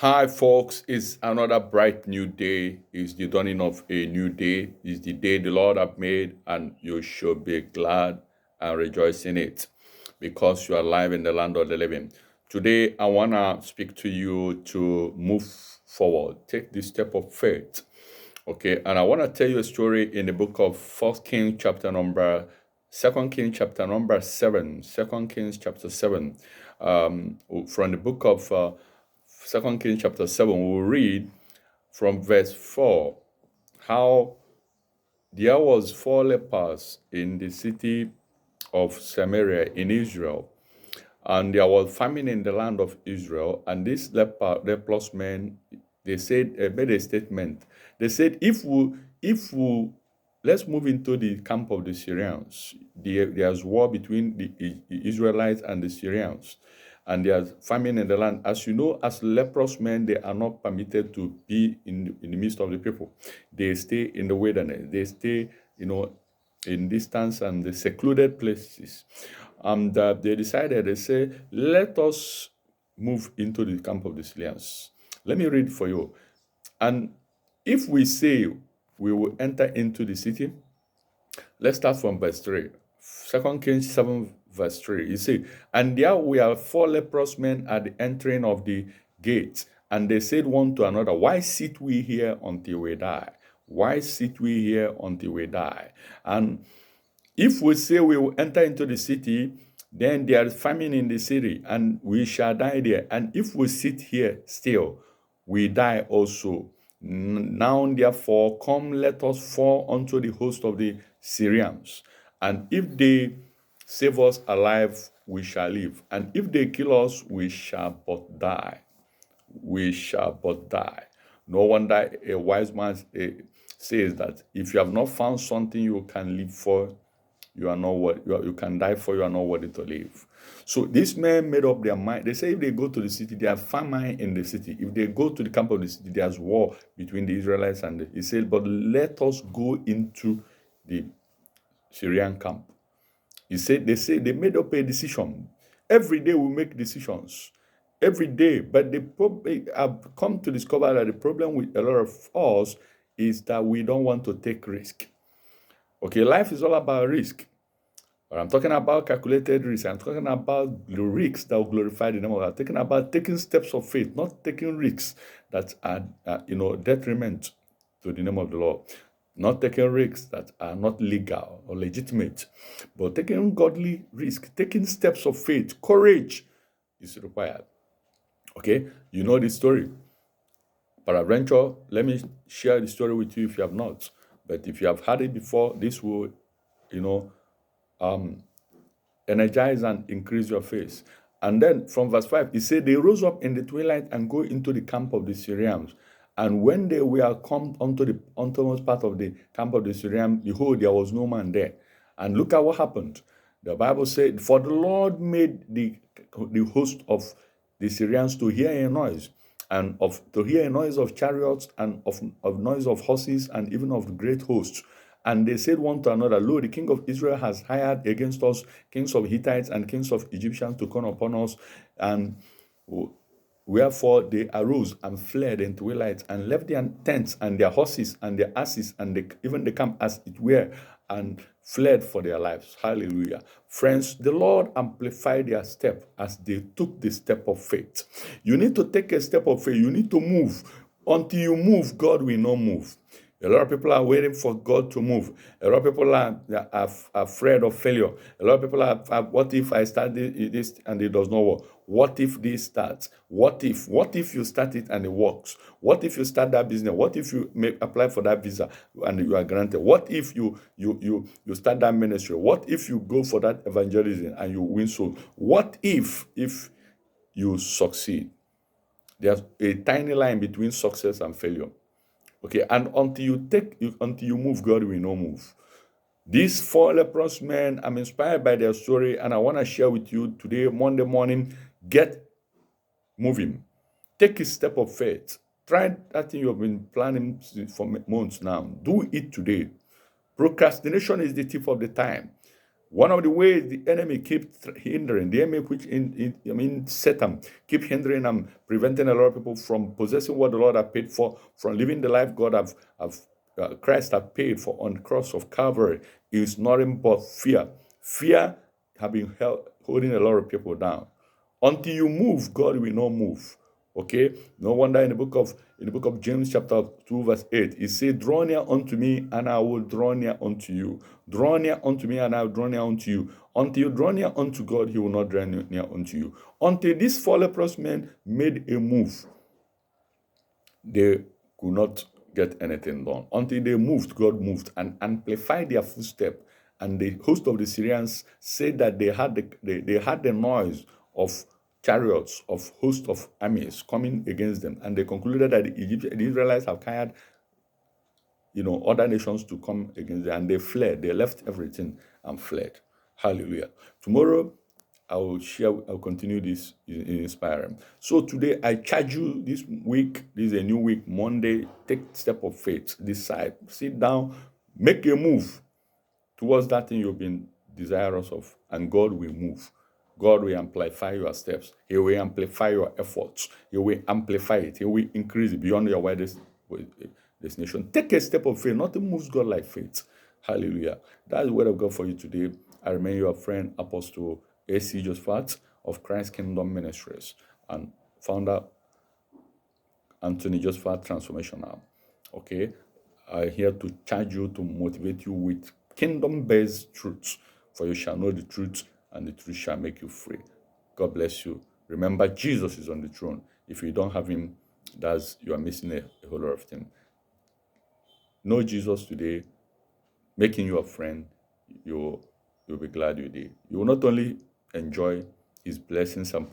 Hi, folks. It's another bright new day. It's the dawning of a new day. It's the day the Lord have made, and you should be glad and rejoice in it because you are alive in the land of the living. Today, I want to speak to you to move forward, take this step of faith. Okay, and I want to tell you a story in the book of First King, chapter number, Second King, chapter number 7, Second Kings, chapter 7, from the book of Second Kings chapter 7, we'll read from verse 4 how there was four lepers in the city of Samaria in Israel, and there was famine in the land of Israel. And these leprous men, they said, made a statement. They said, if we let's move into the camp of the Syrians. There's war between the Israelites and the Syrians, and there's famine in the land. As you know, as leprous men, they are not permitted to be in the midst of the people. They stay in the wilderness. They stay, in distance and the secluded places. And they decided, they say, let us move into the camp of the Syrians. Let me read for you. And if we say we will enter into the city, let's start from verse 3. Second Kings 7, verse 3. You see, and there we are four leprous men at the entering of the gate. And they said one to another, why sit we here until we die? Why sit we here until we die? And if we say we will enter into the city, then there is famine in the city, and we shall die there. And if we sit here still, we die also. Now, therefore, come, let us fall unto the host of the Syrians. And if they save us alive, we shall live. And if they kill us, we shall but die. We shall but die. No wonder a wise man says that if you have not found something you can live for, you are not what you can die for, you are not worthy to live. So these men made up their mind. They say if they go to the city, there are famine in the city. If they go to the camp of the city, there's war between the Israelites and he said, but let us go into the Syrian camp. They made up a decision. Every day we make decisions. Every day. But I've come to discover that the problem with a lot of us is that we don't want to take risk. Okay, life is all about risk. But I'm talking about calculated risk. I'm talking about the risks that will glorify the name of God. I'm talking about taking steps of faith, not taking risks that are, detriment to the name of the Lord. Not taking risks that are not legal or legitimate, but taking godly risk, taking steps of faith. Courage is required. Okay, you know the story. Peradventure, let me share the story with you if you have not. But if you have had it before, this will, you know, energize and increase your faith. And then from verse 5, it said, they rose up in the twilight and go into the camp of the Syrians. And when they were come unto the uttermost part of the camp of the Syrians, behold, there was no man there. And look at what happened. The Bible said, for the Lord made the host of the Syrians to hear a noise, and to hear a noise of chariots, and of noise of horses, and even of great hosts. And they said one to another, lo, the king of Israel has hired against us kings of Hittites and kings of Egyptians to come upon us. And wherefore they arose and fled in twilight, and left their tents and their horses and their asses and even the camp as it were, and fled for their lives. Hallelujah. Friends, the Lord amplified their step as they took the step of faith. You need to take a step of faith. You need to move. Until you move, God will not move. A lot of people are waiting for God to move. A lot of people are afraid of failure. A lot of people are, what if I start this and it does not work? What if this starts? What if you start it and it works? What if you start that business? What if you apply for that visa and you are granted? What if you start that ministry? What if you go for that evangelism and you win souls? What if you succeed? There's a tiny line between success and failure. Okay, and until you move, God will not move. These four leprous men, I'm inspired by their story, and I want to share with you today, Monday morning. Get moving. Take a step of faith. Try that thing you have been planning for months now. Do it today. Procrastination is the thief of the time. One of the ways the enemy keeps hindering, the enemy which Satan keep hindering and preventing a lot of people from possessing what the Lord has paid for, from living the life God have Christ have paid for on the cross of Calvary, is nothing but fear. Fear have been holding a lot of people down. Until you move, God will not move. Okay, no wonder in the book of James chapter 2 verse 8, it says, draw near unto me and I will draw near unto you. Draw near unto me and I will draw near unto you. Until you draw near unto God, he will not draw near unto you. Until these four leprous men made a move, they could not get anything done. Until they moved, God moved and amplified their footstep. And the host of the Syrians said that they had the noise of chariots, of host of armies coming against them. And they concluded that the Israelites have hired, other nations to come against them. And they fled. They left everything and fled. Hallelujah. Tomorrow, I'll continue this in inspiring. So today, I charge you this week. This is a new week, Monday. Take step of faith. Decide. Sit down. Make a move towards that thing you've been desirous of, and God will move. God will amplify your steps. He will amplify your efforts. He will amplify it. He will increase it beyond your widest destination. Take a step of faith. Nothing moves God like faith. Hallelujah. That's the word of God for you today. I remain your friend, Apostle A.C. Josephat of Christ Kingdom Ministries and founder Anthony Josephat Transformational. Okay, I'm here to charge you, to motivate you with kingdom-based truths. For you shall know the truth, and the truth shall make you free. God bless you. Remember, Jesus is on the throne. If you don't have him, you are missing a whole lot of things. Know Jesus today, making you a friend. You'll be glad you did. You will not only enjoy his blessings and